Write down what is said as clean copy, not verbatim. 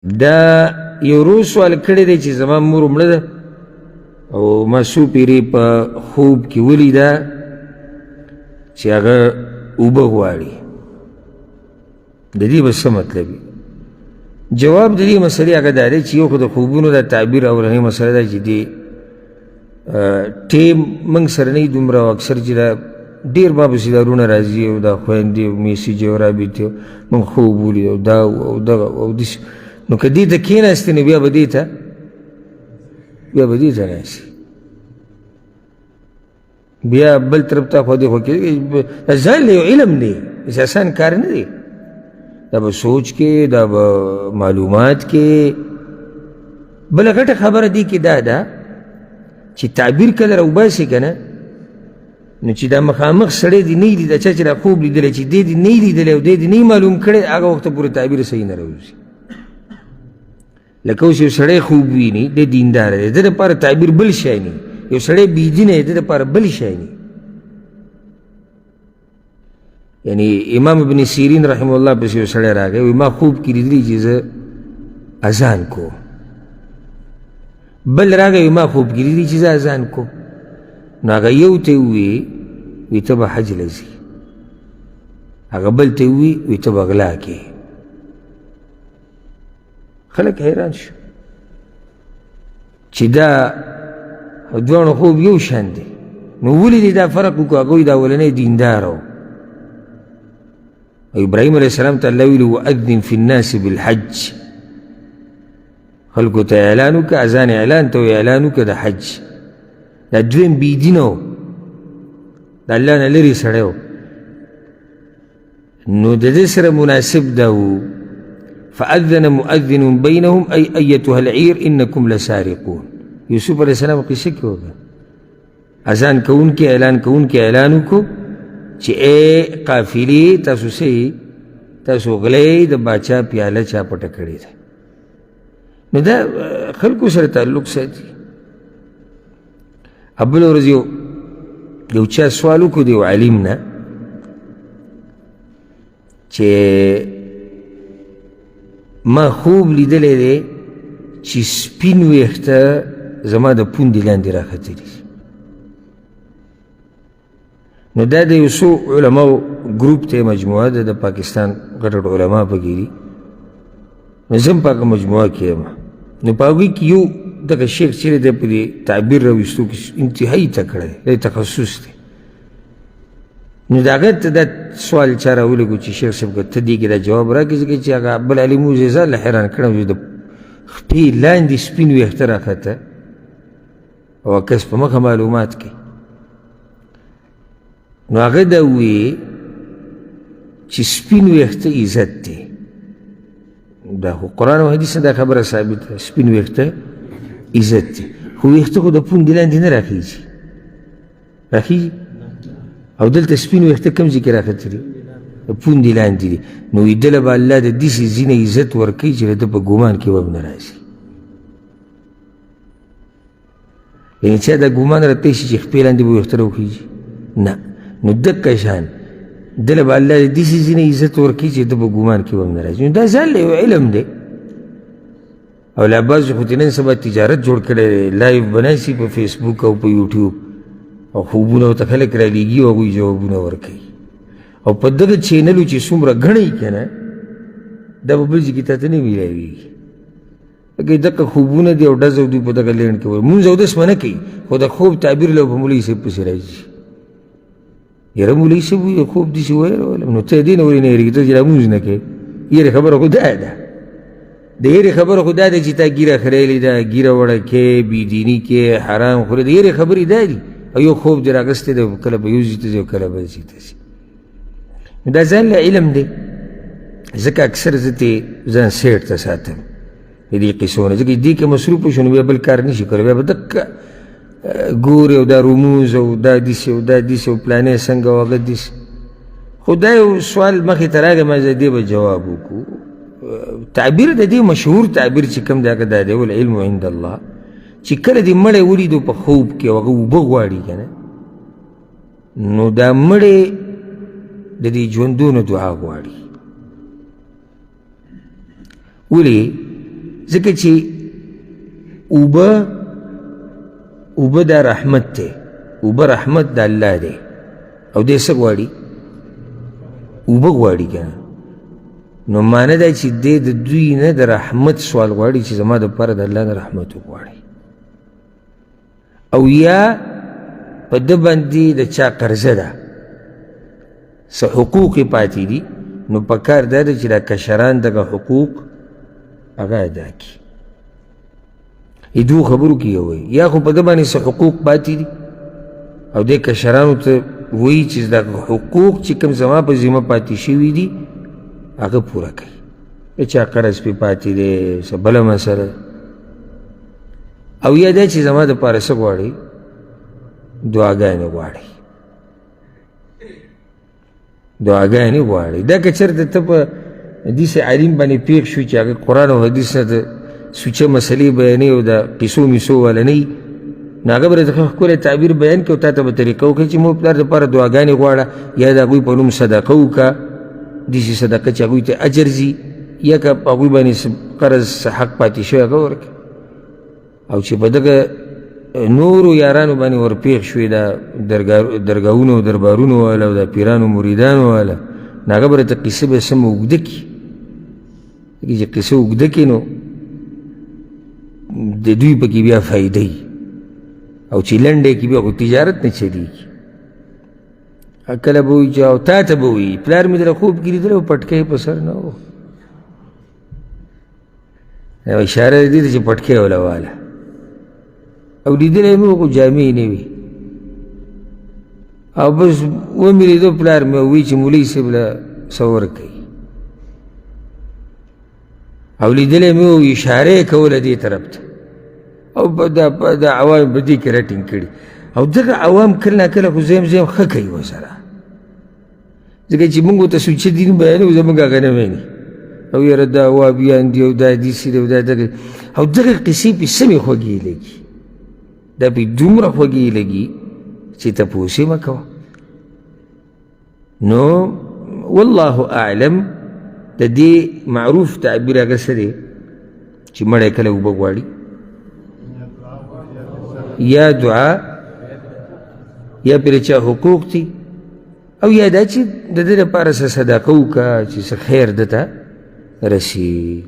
دا یو روز سوال کړی دی چې زما مور مړه ده او ما څو پیرې په خوب کې ولیده چې هغه اوبه غواړي. د دې به څه مطلب وي؟ جواب د دې مسلې هغه دا دی چې یو خو د خوبونو دا تعبیر اولنۍ مسله ده چې دې ټیم موږ سره نه وي دومره او اکثر چې دا ډېر ما پسې دارونه راځي او دا خویندې او میسج او رابطې او موږ خوب ولید او دا او دغه او داسې. نو که دې ته کښېناستې نو بیا به دې ته ناستې، بیا بل طرف ته خو دې خو کېږي ځان له یو علم دی، داسې اسان کار نه دی. دا به سوچ کې، دا به معلومات کې. بله غټه خبره دې کې دا ده چې تعبیر کله راوباسې که نه نو چې دا مخامخ سړی دې نه یي لیده، چا چې دا خوب لیدلی چې دې دې نه یي لیدلی او دې دې نه یي معلوم کړی، هغه وخته پورې تعبیر صحیح نه راوځي. لکه اوس یو سړی خوب ویني، دی دینداره دی، د ده دپاره تعبیر بل شی نه. یو سړی بېدینه دی، د ده دپاره بل شی نه. یعنی امام ابن سیرین رحمه الله پسې یو سړی راغی، وایي ما خوب کې لیدلي چې زه اذان کوم. بل راغی وایي ما خوب کې لیدلي چې زه اذان کوم. نو هغه یو ته ووایي وایي ته به حج له ځې، هغه بل ته ووایي وایي ته به غلا کوې. خلک حیران شو چې دا دواړو خوب یو شان دی. نو ولې دې دا فرق وکړو؟ هغه وایي دا اولنی دینداره و. ابراهیم علیه السلام ته الله ویلي وأذن فی الناس بالحج، خلکو ته اعلان وکړه، اذان اعلان ته وایي اعلان وکړه د حج. دا دویم بېدینه و، د الله نه لرې سړی و. نو د دې سره مناسب دا و فأذن مؤذن بینهم ای ایتها العیر انکم لسارقون. یوسف علیه السلام قصه کې وکړه، اذان کوونکې اعلان کوونکې اعلان وکړو چې ای قافلې تاسو څه یې، تاسو غلی د باچا پیاله چا پټه کړې ده. نو دا خلکو سره تعلق ساتي. بله ورځ یو چا سوال وکړو د یو عالم نه چې ما خوب لیدلی دی چې سپین ویښته زما د پوندې لاندې راختلي دي. نو دا د یو څو علماو ګروپ ته مجموعه ده، د پاکستان غټ غټ علما پکې دي. نو زه هم په هغه مجموعه کې یم. نو په هغوی کې یو دغه شیخ چې دی په دې تعبیر راویستو کې انتهایي تکړه دی، دی تخصص دی. نو د هغه ته دا سوال چا راولېږو چې شیخ صاحب که ته دې کې دا جواب راکړې، ځکه چې هغه بل عالم و ځان له حیران کړم چې د خپې لاندې سپین ویښته راښته او کس په مخه معلومات کوي. نو هغه دا ووایي چې سپین ویښته عزت دی. دا خو قرآن او حدیث نه دا خبره ثابت ده، سپین ویښته عزت دی. خو ویښته خو د پوندې لاندې نه راخیږي، راخیږي؟ او دلته سپین ویښته کوم ځای کې راختلي؟ د پوندې لاندې دي. نو وایي دله به الله د داسې ځینې عزت ورکوي چې د ده په ګمان کې وب نه راځي. یعنې چا دا ګمان راتی شي چې خپې لاندې به ویښته راوخیږي؟ نه. نو دقه شان دله به الله د داسې ځینې عزت ورکوي چې ده په ګمان کې وب نه راځي. نو دا ځان له یو علم دی. او لا بعضې خو نن سبا تجارت جوړ کړی دی، لایف بناسي په فیسبوک او په یوټیوب، او خوبونه ورته خلک رالیږي او هغوی جوابونه ورکوي. او په دغه چینلو چې څومره ګڼئ که نه، دا به بل ځای کې تا ته نه میلاویږي. لکه دغه خوبونه دي او ډز او دوی په دغه لینډ کې وایي مونځ اودس به نه کوي، خو د خوب تعبیر له په مولوي صاحب پسې راځي. یاره مولوي صاحب وایي خوب داسې ویلم، نو ته دې نه ولې نه هېرېږي؟ ته چې دا مونځ نه کوې، یېرې خبره خو دا ده. د یېرې خبره خو دا ده چې تا ږیره خریلې ده، ږیره وړه کې، بېدیني کې، حرام خورې. د یېرې خبرې دا دي. او یو خوب دې راغستی دی، کله به یو ځای ته ځي او کله بل ځای ته ځي. نو دا ځان له علم دی. ځکه اکثر زه ترې ځان سیټ ته ساتم د دې قصو نه، ځکه دې کې مصروفه شو نو بیا بل کار نه شي کولی. بیا به دقه ګورې او دا رموز او دا داسې او دا داسې او پلانې څنګه او هغه داسې. خو دا یو سوال مخې ته راغی، ما زه دې به جواب وکړو. تعبیر د دې مشهور تعبیر چې کوم دی هغه دا دی والعلم عند الله، چې کله دې مړی ولیدو په خوب کې او هغه اوبه غواړي که نه، نو دا مړی د دې ژوندونو دعا غواړي. ولې؟ ځکه چې اوبه دا رحمت دی، اوبه رحمت د الله دی او دی څه غواړي؟ اوبه غواړي که نه. نو معنی دا چې دی د دوی نه د رحمت سوال غواړي چې زما دپاره د الله نه رحمت وغواړي، او یا په ده باندې د چا قرضه ده، څه حقوق یې پاتې دي، نو په کار دا ده چې دا کشران دغه حقوق هغه ادا کړي. دوو خبرو کې یو وایي، یا خو په ده باندې څه حقوق پاتې دي او دې کشرانو ته وایي چې دغه حقوق چې کوم زما په ذمه پاتې شوي دي هغه پوره کوي. د چا قرض پې پاتې دی، څه بله مسله، او یا دا چې زما دپاره څه غواړي؟ دعاګانې غواړي، دعاګانې غواړي. دا که چېرته ته په حدیث عالم باندې پېښ شو چې هغه قرآن او حدیث نه د سوچه مسلې بیانوي او د قیسو میسو والا نه وي، نو هغه به درته ښکلی تعبیر بیان کړي او تا ته به طریقه وکړي چې مور پلار دپاره دعاګانې غواړه، یا د هغوی په نوم صدقه وکړه، داسې صدقه چې هغوی ته اجر ځي، یا که په هغوی باندې قرض حق پاتې شوی هغه ورکړه. او چې په دغه نورو یارانو باندې ورپېښ شوې دا درګاهونو او دربارونو والا او د پیرانو مریدانو والا، نو هغه به درته قصه به سمه اوږده کړي. چې قصه اوږده کړي نو د دوی پکې بیا فایده وي، او چې لنډی کې بیا خو تجارت نه چلېږي. کله به وایي چې او تا ته به وایي پلار مې دله خوب کې لیدلی و پټکی په سر نه و، اشاره دې ته چې پټکی وله واله، او لیدلی مې و خو جامې نه وي، او بس ومې لیدو پلار مې وایي چې مولوي صاحب له څه ورکوي، او لیدلی مې و اشاره یې کوله دې طرف ته، او دا عوام په دې کې رټینګ کړي. او دغه عوام کله نه کله خو زیم ښه کوي ورسره، ځکه چې موږ ورته سوچه دین بیانوو زموږ هغه نه ویني، او یاره دا وابیان دي او دا داسې دی او دا دغه، او دغه قصې پې سمې خوږې لګي، دا پې دومره خوږې لګي چې تپوس یې مه کوه. نو والله اعلم د دې معروف تعبیر هغه څه دی چې مړی کله اوبه غواړي، یا دعا، یا پرې چا حقوق دي، او یا دا چې د ده لپاره څه صدقه وکړه چې څه خیر ده ته رسي.